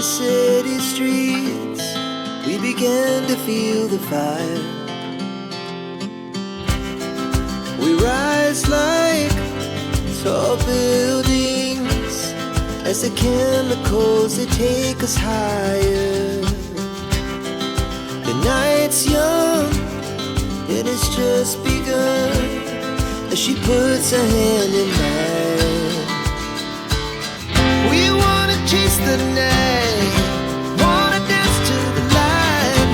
city streets, we began to feel the fire. We rise like tall buildings as the chemicals, they take us higher. The night's young, it has just begun, as she puts her hand in mine. We wanna chase the night, wanna dance to the light,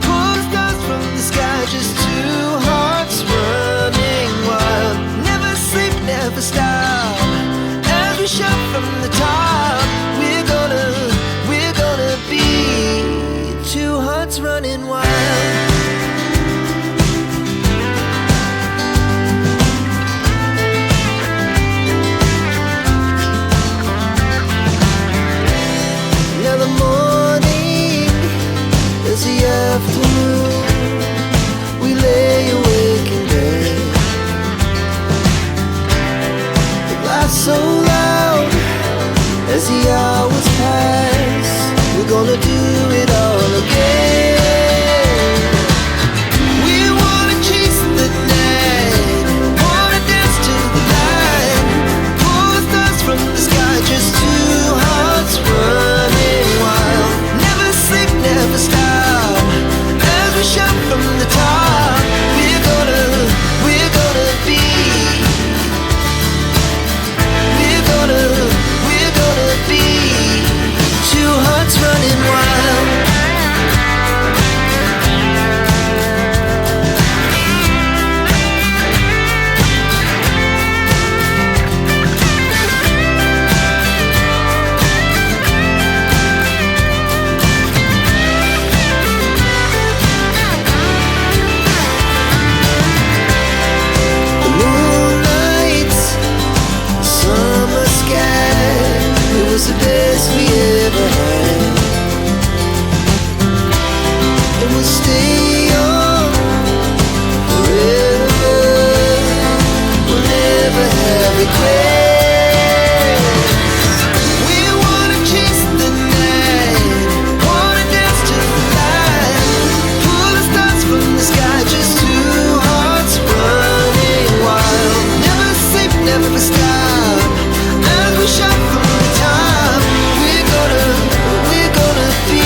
pull stars from the sky, just two hearts running wild. Never sleep, never stop, as we shout from the top. We're gonna be two hearts running wild. Now the morning is the afternoon, we lay awake in bed. The laughs so loud as the hours pass, we're gonna do it all again. We wanna chase the night, wanna dance to the light, pull the stars from the sky, just two hearts running wild. Never sleep, never stop, as we shout from the top. We're gonna be, we're gonna be two hearts running wild. The moonlight, summer sky, it was the best we ever had. And we'll stay on forever, we'll never have regrets. We wanna chase the night, wanna dance to the light, pull the stars from the sky, just two hearts running wild. Never sleep, never stop, as we shout from the top. We're gonna be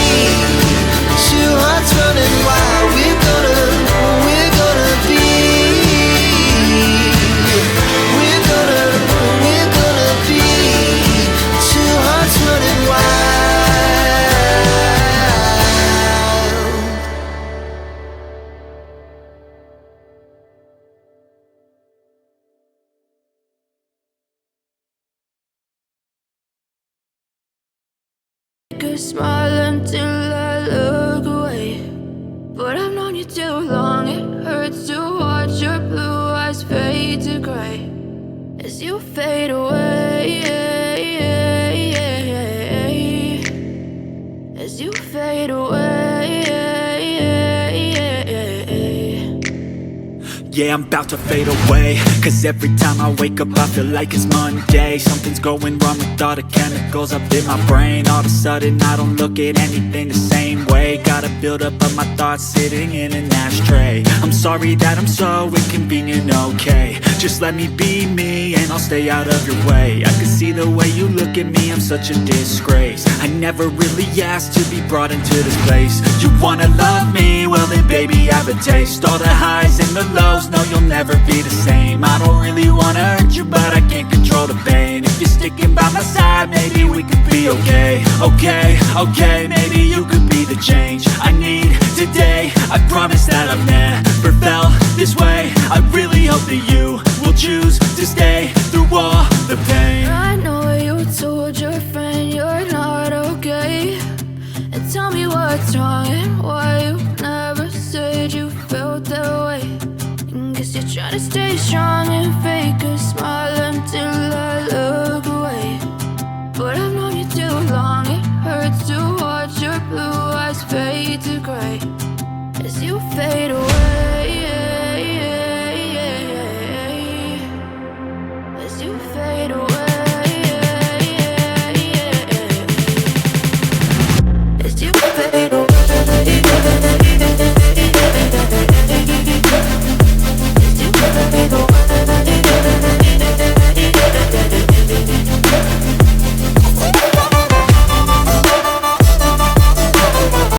two hearts running wild. We're gonna be, we're gonna be two hearts running wild. Could smile until I look away, but I've known you too long. It hurts to watch your blue eyes fade to gray as you fade away, as you fade away. Yeah, I'm about to fade away, cause every time I wake up I feel like it's Monday. Something's going wrong with all the chemicals up in my brain. All of a sudden I don't look at anything the same way. Got a buildup of my thoughts sitting in an ashtray. I'm sorry that I'm so inconvenient, okay. Just let me be me and I'll stay out of your way. I can see the way you look at me, I'm such a disgrace. I never really asked to be brought into this place. You wanna love me? Well then baby have a taste. All the highs and the lows, no you'll never be the same. I don't really wanna hurt you but I can't control the pain. If you're sticking by my side, maybe we could be okay. Okay, maybe you could be the change I need today. I promise that I've never felt this way. I really hope that you will choose to stay through all the pain. I know you told your friend you're not okay, and tell me what's wrong and why you never said you felt that way. Guess you're trying to stay strong and fake a smile until I look away, but I've known you too long. It hurts to watch your blue eyes fade to gray as you fade away, as you fade away. you, baby.